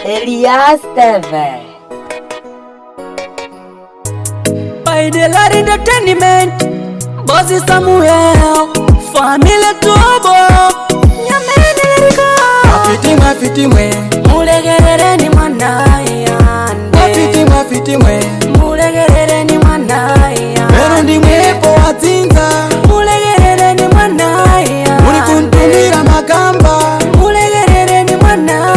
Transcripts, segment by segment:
Elias TV. By the Larry Entertainment, Bossy Samuel, Family Tobo, Yamene Erika, Mafiti mwe, Mulegerere ni mwanaya. Mafiti mwe, Mulegerere ni mwanaya. Pero ndi mwepo watinza, Mulegerere ni mwanaya. Muli kuntumira magamba, Mulegerere ni mwanaya.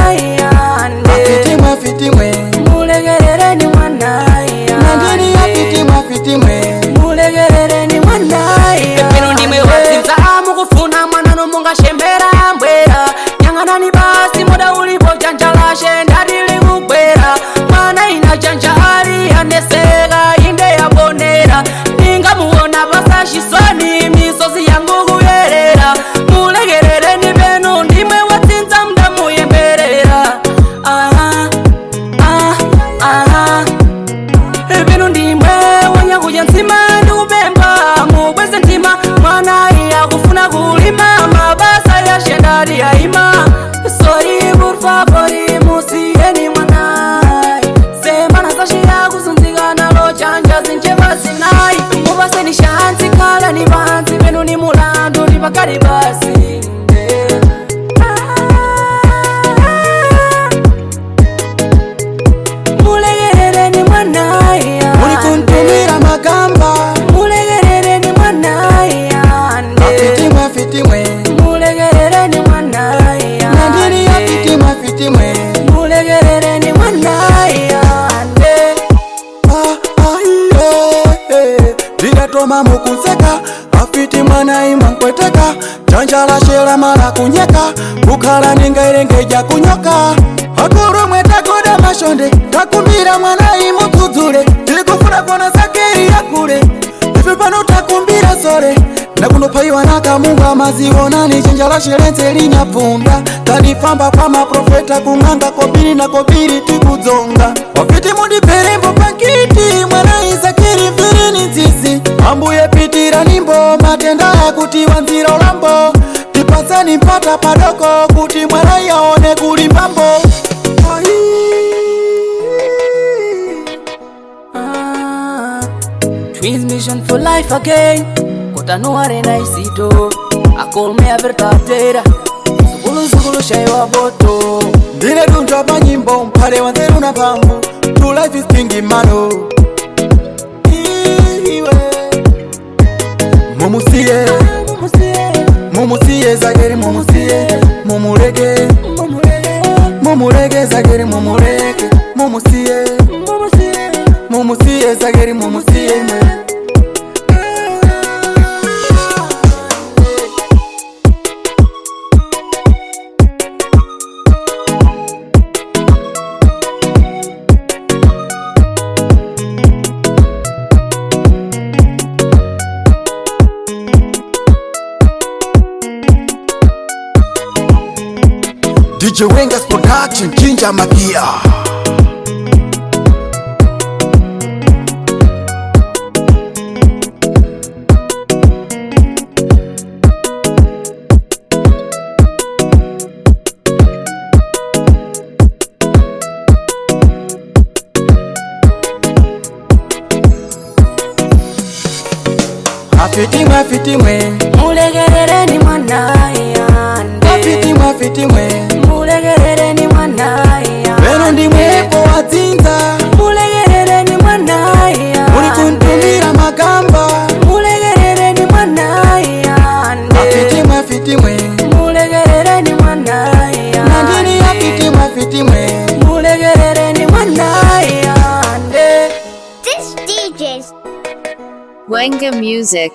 Mafiti mwe, Mulegerere ni mwanaya. Nandini ya mafiti mwe, Mulegerere ni mwanaya. Pepino ndimwe watinza mukufuna mwana nomunga shembera mbwera. Nyang'anani basi muda ulipo janjalashe ndarili kukwera. Mwana ina janjali anesega inde ya bonera. Ninga muona basa shisoni misozi yangu kuyerera. Mulegerere ni benu ndimwe watinza mdamu yemberera. Pepino ndimwe wanyakuja nzima ndikubemba mubweze ntima. Mwana iya kufuna kulima mabasa ya shendari ya ima. Sorry por favor musieni mwanai. Semana sashi ya kusunzika nalo chanja zinjeva zinai. Mubase ni shanti kala ni vanzi benu ni mulandu ni bakari basi. Mulegerere ni mwanaya. Muli kuntumira magamba, Mulegerere ni mwanaya. Mafiti mwe, Mulegerere ni mwanaya. Nandini ya mafiti mwe, Mulegerere ni mwanaya. Ligatoma mukuseka, afiti mwana ima nkweteka. Janjala shela mala kunyeka, kukhala ninga irengeja kunyoka. Akuru mweta kuda mashonde, takumbira mwana ima kudzule. Ilikufuna kona sakeri ya kule, ifi pano takumbira sole. Nakunopaiwa nakamunga maziwona ni janjala shelenze linyapunda. Tanifamba kwa maprofeta kunganga kobiri na kobiri tikudzonga. Wafiti mundiperembo pakiti, mwana izakiri viri ni nzizi. Ambuye pitira nimbo, matenda ya kuti wanzira ulambo. Tipaseni mpata padoko, kuti mwana yaone kulimbambo. Twins mission for life again. Kotanu arena isito. Akol me avertatera. Zugulu shaiwa boto. Ndine dunja banyimbo, mpale wanzeru na pambu. True life is king mano. Mumusiye zageri mumusiye, mumurege. Mumurege zageri mumurege, mumusiye zageri mumusiye mwe. DJ Wengas Production, Jinja Magia. Mafiti mwe, Mulegerere ni mwanaya. Mafiti mwe, Mulegerere ni mwanaya. Pero ndi mwepo watinza, Mulegerere ni mwanaya. Muli kuntumira magamba. Mulegerere ni mwanaya. Mafiti mwe, Mulegerere ni mwanaya. Nandini ya mafiti mwe. Mulegerere ni mwanaya. This DJ's Wenga Music.